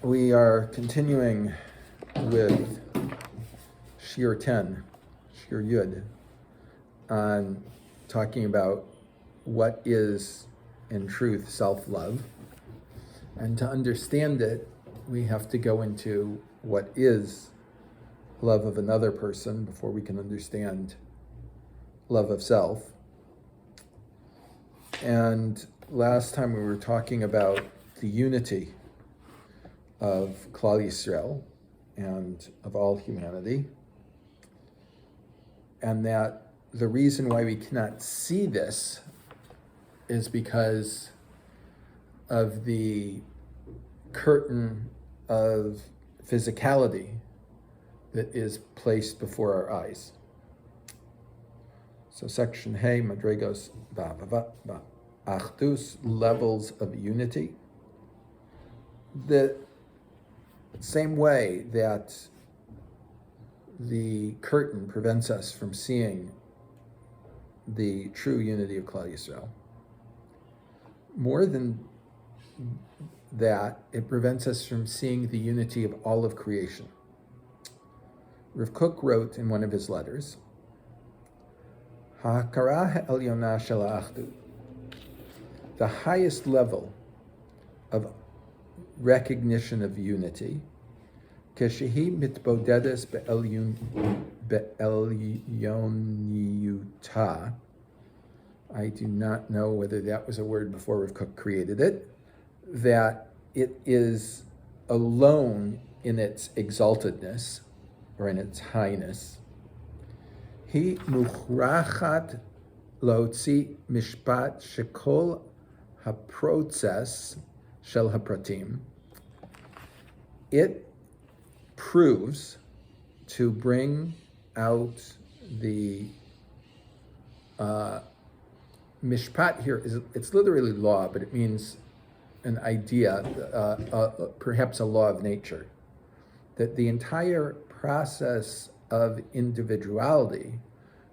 We are continuing with Shir 10, Shir Yud, on talking about what is, in truth, self-love. And to understand it, we have to go into what is love of another person before we can understand love of self. And last time we were talking about the unity of Klal Yisrael and of all humanity, and that the reason why we cannot see this is because of the curtain of physicality that is placed before our eyes. So section Hey, Madregos Ba'ahdus, levels of unity. The same way that the curtain prevents us from seeing the true unity of Klal Yisrael, more than that, it prevents us from seeing the unity of all of creation. Rav Kook wrote in one of his letters, HaHakara העליונה של האחדות, the highest level of recognition of unity, כשהיא מתבודדת בעליוניותה. I do not know whether that was a word before Rav Kook created it, that it is alone in its exaltedness, or in its highness. היא מוכרחת להוציא משפט שכל הפרוצס של הפרטים. It proves to bring out the mishpat here it's literally law, but it means an idea, perhaps a law of nature, that the entire process of individuality,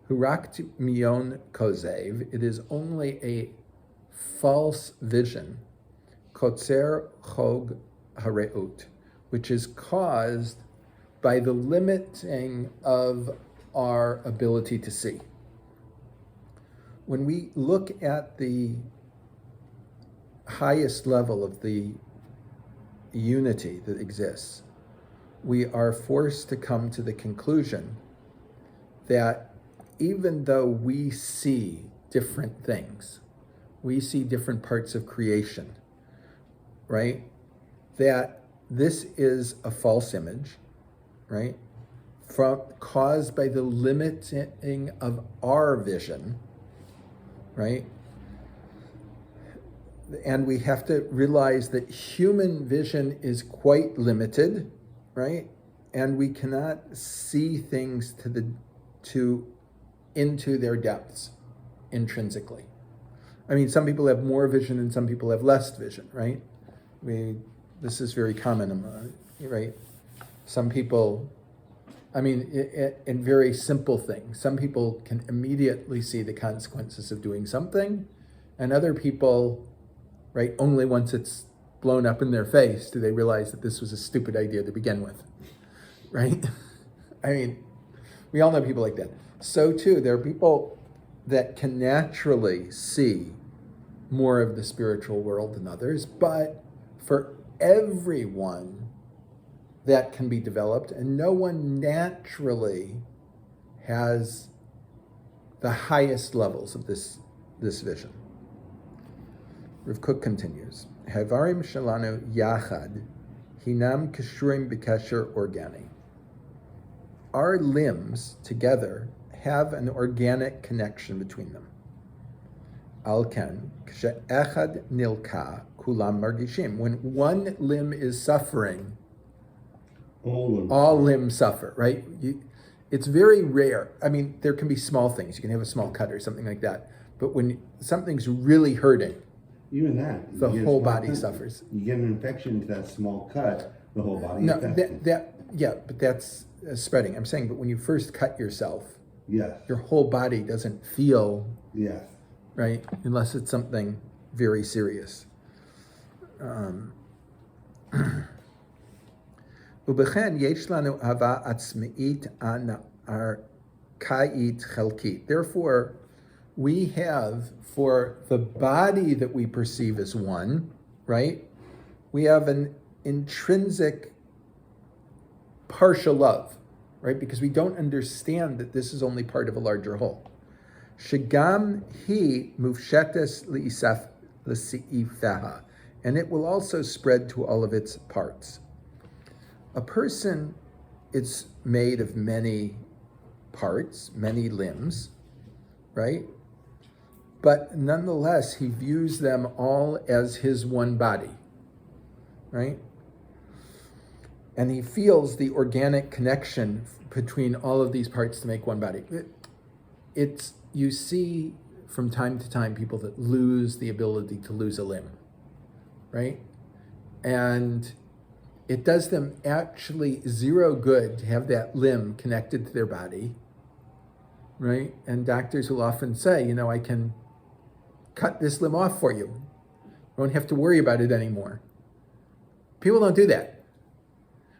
hurak dimion kozeb, it is only a false vision, kotzer chog harאות, which is caused by the limiting of our ability to see. When we look at the highest level of the unity that exists, we are forced to come to the conclusion that even though we see different things, we see different parts of creation, right? That this is a false image, right? Caused by the limiting of our vision, right? And we have to realize that human vision is quite limited, right? And we cannot see things into their depths intrinsically. I mean, some people have more vision and some people have less vision, right? This is very common, right? Some people, in very simple things, some people can immediately see the consequences of doing something, and other people, right, only once it's blown up in their face do they realize that this was a stupid idea to begin with, right? We all know people like that. So too, there are people that can naturally see more of the spiritual world than others, but for everyone that can be developed, and no one naturally has the highest levels of this vision. Rav Kook continues, האברים שלנו יחד הינם קשורים בקשר אורגני. Our limbs together have an organic connection between them. על כן, כשאחד נלקה, כולם מרגישים. When one limb is suffering, all limbs suffer, right? It's very rare. There can be small things. You can have a small cut or something like that. But when something's really hurting, even that, the whole body suffers. You get an infection to that small cut, the whole body affects. But that's spreading. I'm saying, but when you first cut yourself, yes, your whole body doesn't feel, yes, right? Unless it's something very serious. ובכן, יש לנו אהבה עצמאית אנרכאית חלקית. Therefore, we have, for the body that we perceive as one, right? We have an intrinsic partial love, right? Because we don't understand that this is only part of a larger whole. Shagam hi mufshetes l'seifeha, and it will also spread to all of its parts. A person is made of many parts, many limbs, right? But nonetheless, he views them all as his one body, right? And he feels the organic connection between all of these parts to make one body. You see from time to time people that lose the ability to lose a limb, right? And it does them actually zero good to have that limb connected to their body, right? And doctors will often say, I can cut this limb off for you. You won't have to worry about it anymore. People don't do that,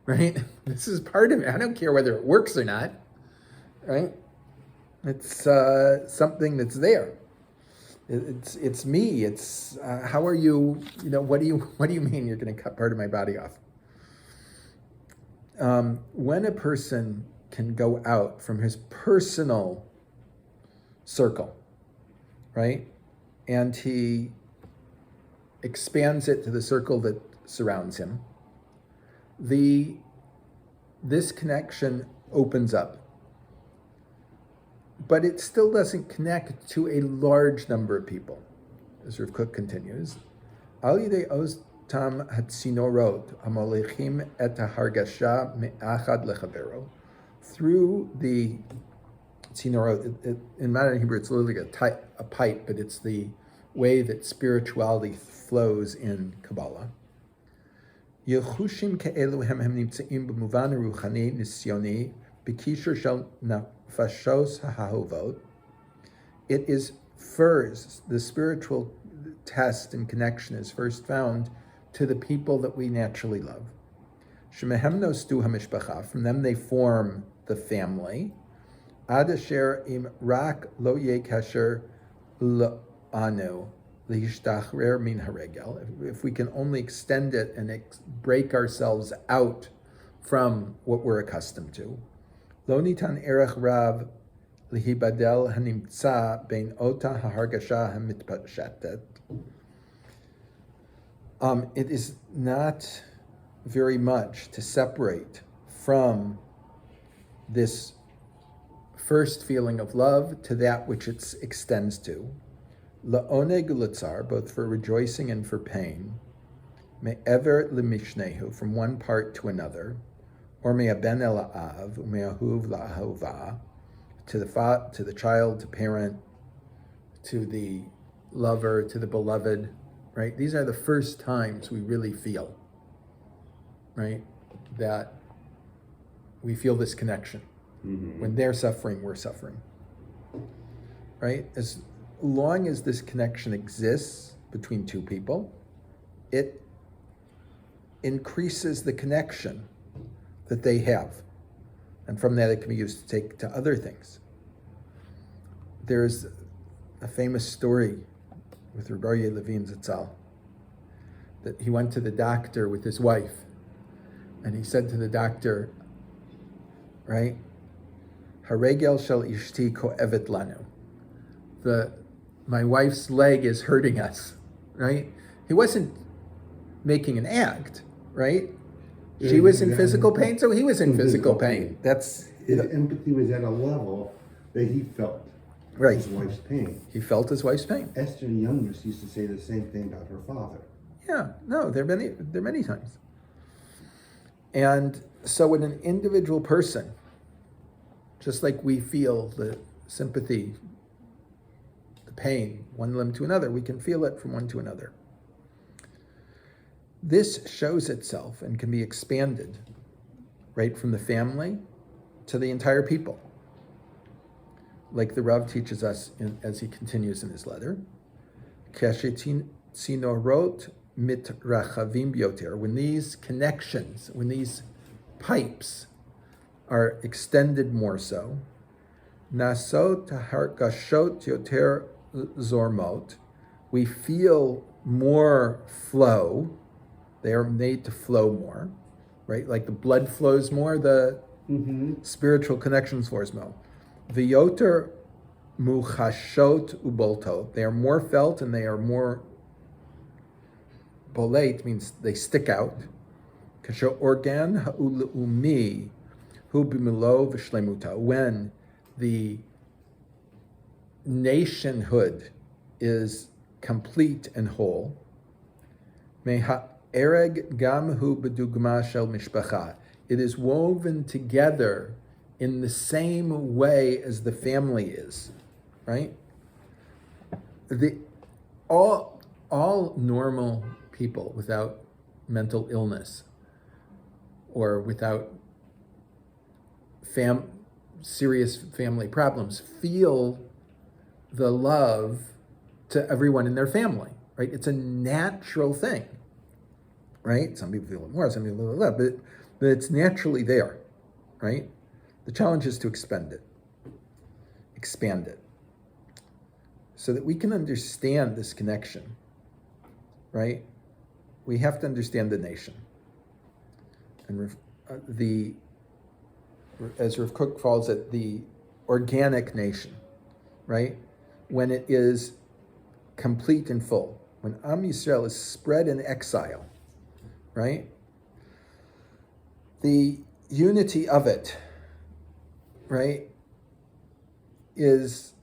right? This is part of it. I don't care whether it works or not, right? It's something that's there. It's me. It's how are you? What do you mean you're going to cut part of my body off? When a person can go out from his personal circle, right, and he expands it to the circle that surrounds him, this connection opens up. But it still doesn't connect to a large number of people. As Rav Kook continues, Al yidei ostam hatzinorot hamolechim et hargasha me'achad lechavero. Through the tzinorot, in modern Hebrew it's literally a pipe, but it's the way that spirituality flows in Kabbalah. Yechushim ke'elu hem nimtzeim b'muvan ruchani nisyoni b'kishur shel nafashos ha'ahovot. It is first, the spiritual test and connection is first found to the people that we naturally love. Shemehem nostu hamishpacha, from them they form the family. Ad asher im rak lo yeh kasher l'anu lihishtachrer min haregel. If we can only extend it and break ourselves out from what we're accustomed to. Lo nitan erech rav lihibadel hanimtza bein ota hahargasha hamitpashetet. It is not very much to separate from this first feeling of love to that which it extends to. La'oneg u'letzar, both for rejoicing and for pain. Me'ever lemishnehu, from one part to another. Or me'aben el ha'av, u'me'ahuv la'ahova, to the child, to parent, to the lover, to the beloved, right? These are the first times we really feel, right, that we feel this connection. Mm-hmm. When they're suffering, we're suffering, right? As long as this connection exists between two people, it increases the connection that they have. And from that, it can be used to take to other things. There's a famous story with Rabbi Levine Zatzal, that he went to the doctor with his wife, and he said to the doctor, right, Haregel shel ishti ko'evet lanu. My wife's leg is hurting us, right? He wasn't making an act, right? She was in physical pain, so he was in physical pain. His empathy was at a level that he felt his wife's pain. He felt his wife's pain. Esther the youngest used to say the same thing about her father. Yeah, no, there are many times. And so when an individual person, just like we feel the sympathy, the pain, one limb to another, we can feel it from one to another. This shows itself and can be expanded right from the family to the entire people. Like the Rav teaches us as he continues in his letter, tsinorot mitrachavim bioter, when these connections, when these pipes are extended more so. Nasot hargashot yoter zormot. We feel more flow. They are made to flow more, right? Like the blood flows more, the spiritual connections flows more. V'yoter muchashot ubolto. They are more felt and they are more bolate, means they stick out. Organ ha'ulumi hu b'milo v'shlemuta. When the nationhood is complete and whole. Meha-ereg gam hu b'dugma shel mishpacha. It is woven together in the same way as the family is, right? All normal people without mental illness or without serious family problems feel the love to everyone in their family, right? It's a natural thing, right? Some people feel it more, some people feel it less, but it's naturally there, right? The challenge is to expand it, so that we can understand this connection, right? We have to understand the nation. And as Rav Kook calls it, the organic nation, right? When it is complete and full. When Am Yisrael is spread in exile, right? The unity of it, right, is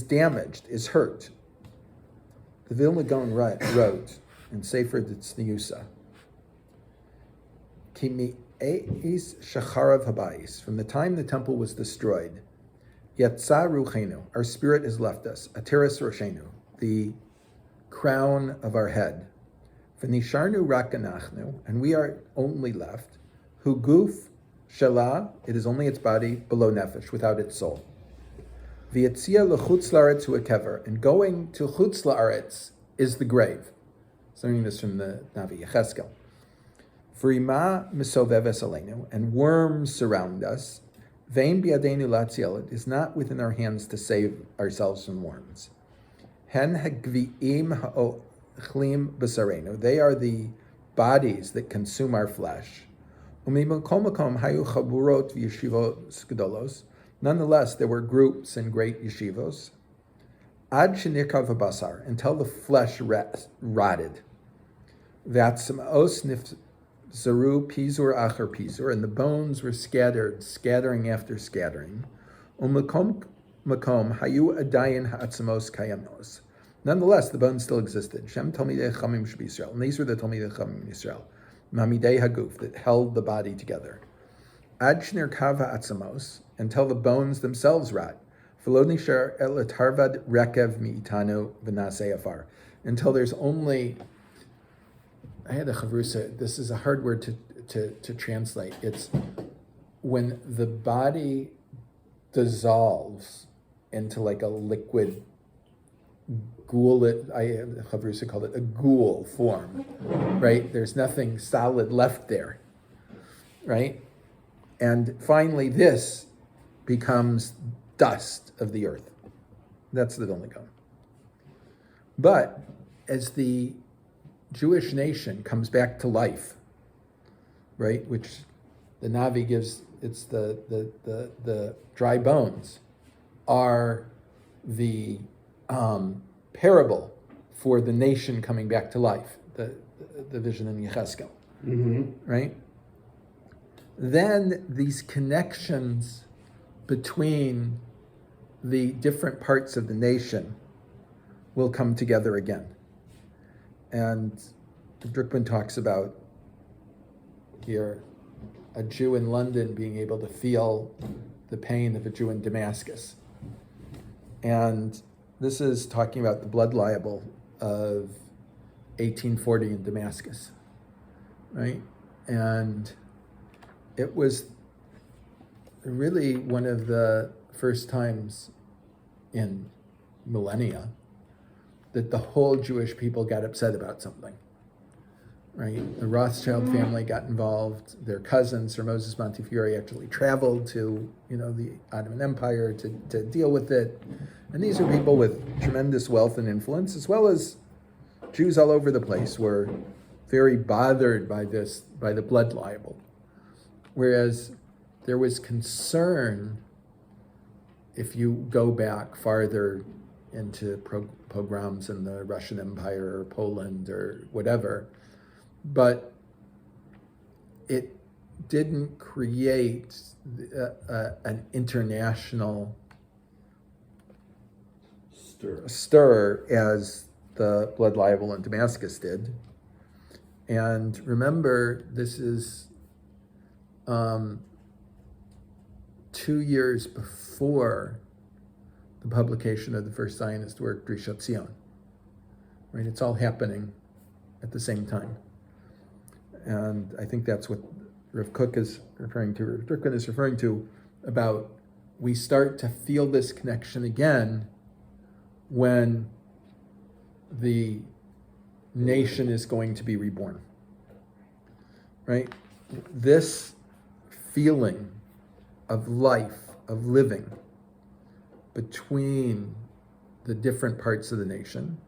damaged, is hurt. The Vilna Gaon wrote in Sefer Tzniusa, Kimi Eis Shacharav Habayis, from the time the temple was destroyed, Yatsa Ruchenu, our spirit has left us, Ateres Roshenu, the crown of our head. V'nisharnu rak anachnu, and we are only left, Hu guf shala, it is only its body, below nefesh, without its soul. V'yatzia l'chutz la'aretz hu kever, and going to chutz la'aretz is the grave. So I'm reading this from the Navi Yecheskel. V'rima misoveves aleinu, and worms surround us. Vein biadenu latziel, it is not within our hands to save ourselves from worms. Hen hagvi'im ha'ochlim b'sarenu, they are the bodies that consume our flesh. U'mimakom makom hayu chaburot v'yeshivos gedolos, nonetheless there were groups and great yeshivos. Ad shenikav basar, until the flesh rotted. V'atzmos nifzaru pizur acher pizur, and the bones were scattered, scattering after scattering. U'makom makom hayu adayin ha'atzmos kayamos. Nonetheless, the bones still existed. Shem Talmidei Chamim Sh'B'Yisrael, and these were the Talmidei Chamim in Yisrael, Mamidei Haguf, that held the body together. Ad shnirkav ha'atzmos, until the bones themselves rot. V'lo nishar el tarvad rekev mi'itanu v'nasei afar, until there's only. I had a chavrusa. This is a hard word to translate. It's when the body dissolves into like a liquid ghoul. Chavrusa called it a ghoul form, right? There's nothing solid left there, right? And finally, this becomes dust of the earth. That's the Vilna Gaon. But as the Jewish nation comes back to life, right? Which the Navi gives, it's the dry bones are the parable for the nation coming back to life, the vision in Yecheskel, right? Then these connections between the different parts of the nation will come together again. And Drickman talks about here a Jew in London being able to feel the pain of a Jew in Damascus. And this is talking about the blood libel of 1840 in Damascus, right? And it was really one of the first times in millennia that the whole Jewish people got upset about something, right? The Rothschild family got involved. Their cousin, Sir Moses Montefiore, actually traveled to, the Ottoman Empire to deal with it. And these are people with tremendous wealth and influence, as well as Jews all over the place were very bothered by the blood libel. Whereas there was concern, if you go back farther into pogroms in the Russian Empire or Poland or whatever, but it didn't create an international stir as the blood libel in Damascus did. And remember, this is 2 years before the publication of the first Zionist work, Drishat Zion. Right? It's all happening at the same time. And I think that's what Rav Kook is referring to, Rav Drukman is referring to, about we start to feel this connection again when the nation is going to be reborn. Right? This feeling of life, of living between the different parts of the nation.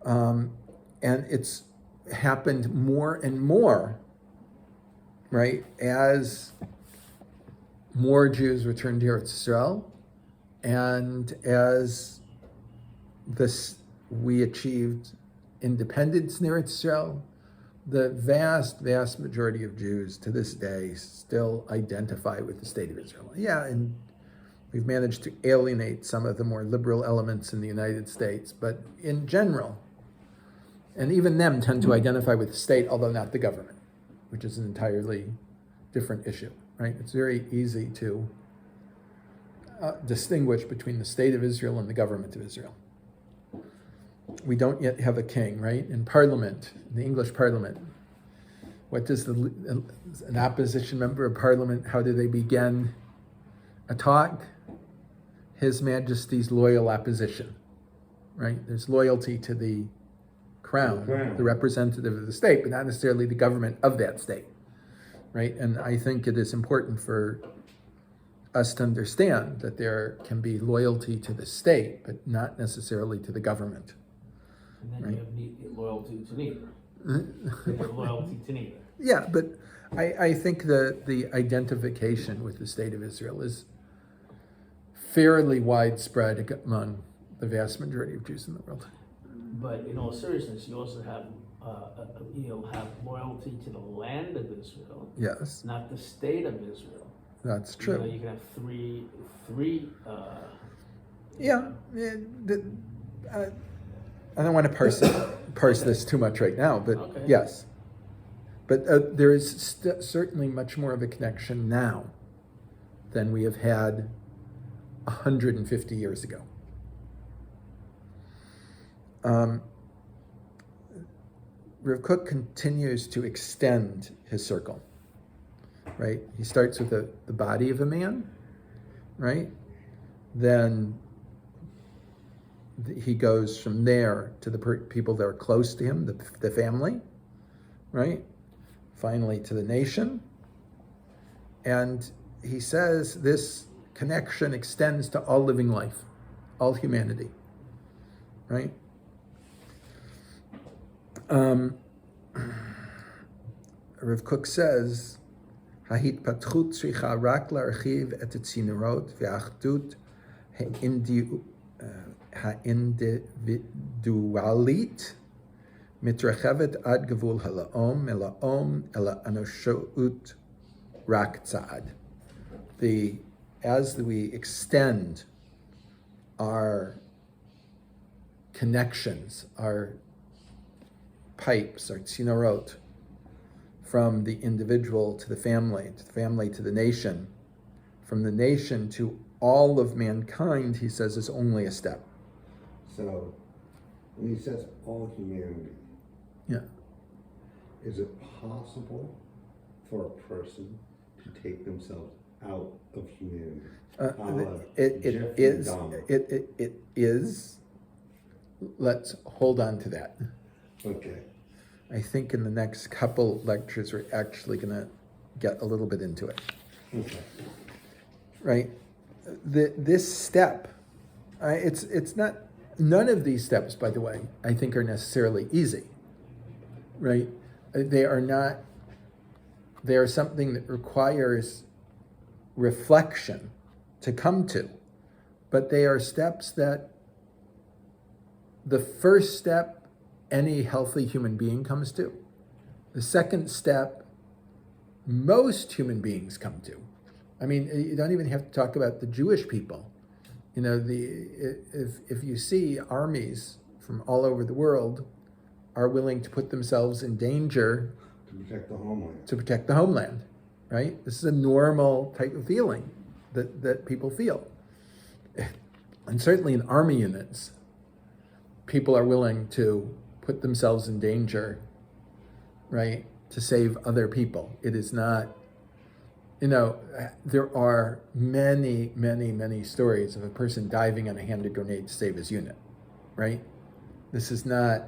And it's happened more and more, right, as more Jews returned to Eretz Israel, and as we achieved independence in Eretz Israel, the vast, vast majority of Jews to this day still identify with the state of Israel. Yeah, and we've managed to alienate some of the more liberal elements in the United States, but in general, and even them tend to identify with the state, although not the government, which is an entirely different issue, right? It's very easy to distinguish between the state of Israel and the government of Israel. We don't yet have a king, right? In Parliament, in the English Parliament, what does an opposition member of Parliament, how do they begin a talk? His Majesty's loyal opposition, right? There's loyalty to the crown, the representative of the state, but not necessarily the government of that state, right? And I think it is important for us to understand that there can be loyalty to the state, but not necessarily to the government. And then right? You have loyalty to neither. You have loyalty to neither. Yeah, but I think that the identification with the state of Israel is fairly widespread among the vast majority of Jews in the world. But in all seriousness, you also have you'll have loyalty to the land of Israel. Yes, Not the state of Israel. that's true. You can have three. Yeah, I don't want to parse this too much right now, but Okay. yes. But there is certainly much more of a connection now than we have had 150 years ago. Rav Kook continues to extend his circle, right? He starts with the body of a man, right? Then he goes from there to the people that are close to him, the family, right? Finally to the nation. And he says this connection extends to all living life, all humanity, right? Rav Kook says, "Ha'hitpatchut tzricha rak larchiv et hatzinorot ve'achdut ha'individualit mitrechevet ad gevul ha'laom ela'om ela anoshout rak tzad." As we extend our connections, our pipes, our tzinorot, from the individual to the family to the nation, from the nation to all of mankind, he says, is only a step. So, when he says all humanity, Yeah. is it possible for a person to take themselves out of humanity? It is. Let's hold on to that. Okay. I think in the next couple lectures, we're actually going to get a little bit into it. Okay. Right? This step, it's not, none of these steps, by the way, I think are necessarily easy. Right? They are something that requires reflection to come to. But they are steps that the first step any healthy human being comes to. The second step most human beings come to. I mean, you don't even have to talk about the Jewish people. You know, if you see armies from all over the world are willing to put themselves in danger To protect the homeland. to protect the homeland, right? This is a normal type of feeling that people feel. And certainly in army units, people are willing to put themselves in danger, right, to save other people. It is not, you know, there are many, many, many stories of a person diving on a handed grenade to save his unit, right? This is not,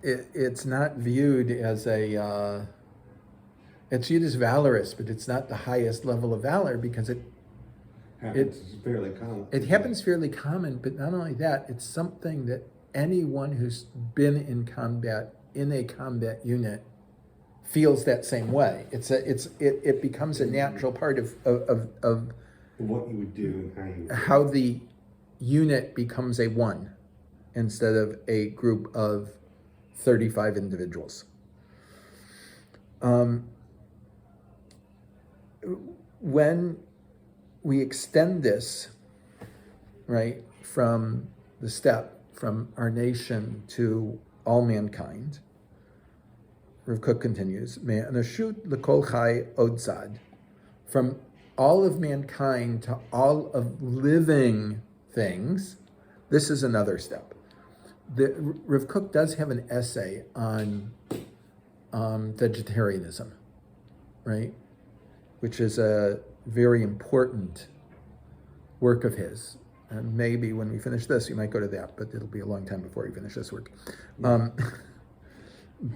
it's not viewed as it's viewed as valorous, but it's not the highest level of valor because it Fairly common. It happens fairly common, but not only that, it's something that anyone who's been in combat, in a combat unit, feels that same way. It becomes a natural part of What you would do and how the unit becomes a one instead of a group of 35 individuals. When we extend this, right, from the step, from our nation to all mankind, Rav Kook continues, "Me'anashut l'kol chai od zad," from all of mankind to all of living things, this is another step. Rav Kook does have an essay on vegetarianism, right, which is a very important work of his. And maybe when we finish this, you might go to that, but it'll be a long time before you finish this work.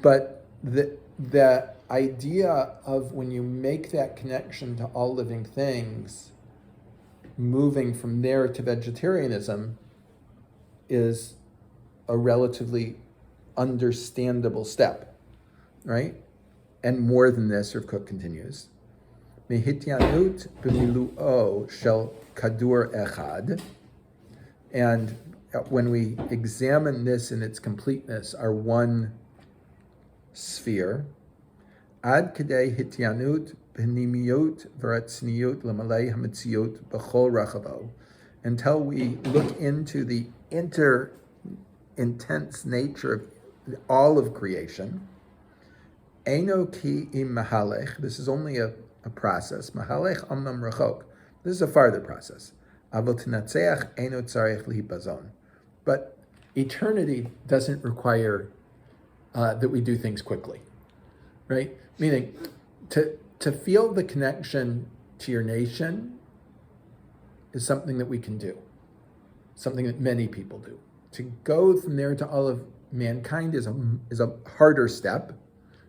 But the idea of when you make that connection to all living things, moving from there to vegetarianism is a relatively understandable step, right? And more than this, Rav Kook continues, Mehityanut b'milu'o shel kadur echad. And when we examine this in its completeness, our one sphere, ad kadei hityanut b'nimiyut v'ratzniut l'malei hametziut b'chol rachavo, until we look into the intense nature of all of creation. Eino ki im mahalech, this is only a process. Mahalech amnam rachok. This is a farther process. Avot tinatzeach eino tzarech lihipazon. But eternity doesn't require that we do things quickly, right? Meaning, to feel the connection to your nation is something that we can do, something that many people do. To go from there to all of mankind is a harder step,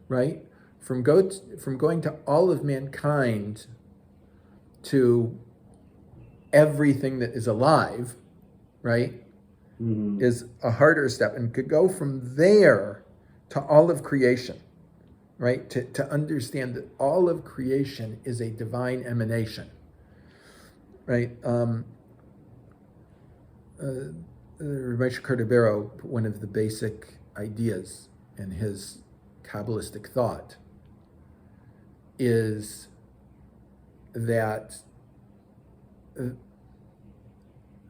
right? From going to all of mankind to everything that is alive, right, is a harder step, and could go from there to all of creation, right? To understand that all of creation is a divine emanation, right? Rabbi Shir, one of the basic ideas in his Kabbalistic thought is that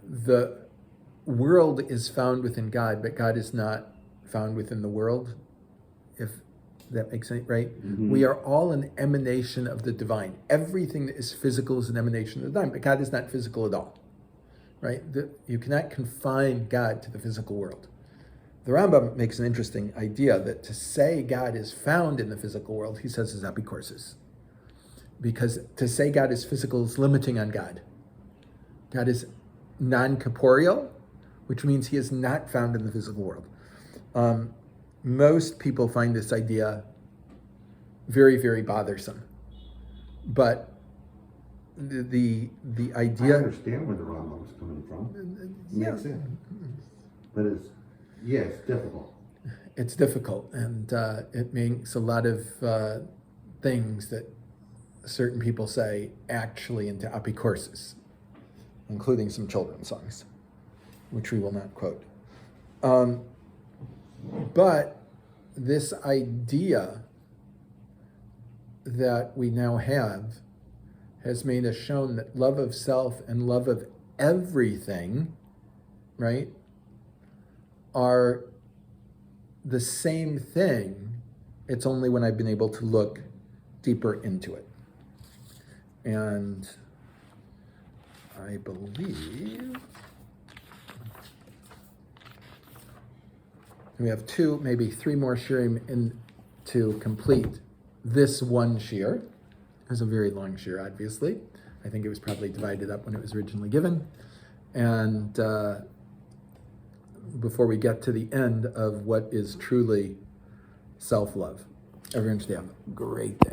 the world is found within God, but God is not found within the world, if that makes sense, right? Mm-hmm. We are all an emanation of the divine. Everything that is physical is an emanation of the divine, but God is not physical at all, right? You cannot confine God to the physical world. The Rambam makes an interesting idea that to say God is found in the physical world, he says, is apicorsis. Because to say God is physical is limiting on God. God is non-corporeal, which means he is not found in the physical world. Most people find this idea very, very bothersome. But the I idea... understand where the Rambam is coming from. Yeah. Makes sense. But it's difficult. It's difficult, and it makes a lot of things that certain people say actually into apikourses, including some children's songs, which we will not quote. But this idea that we now have has made us shown that love of self and love of everything, right, are the same thing. It's only when I've been able to look deeper into it. And I believe we have two, maybe three more shirim in to complete this one shir. It was a very long shir, obviously. I think it was probably divided up when it was originally given. And before we get to the end of what is truly self-love. Everyone should have a great day.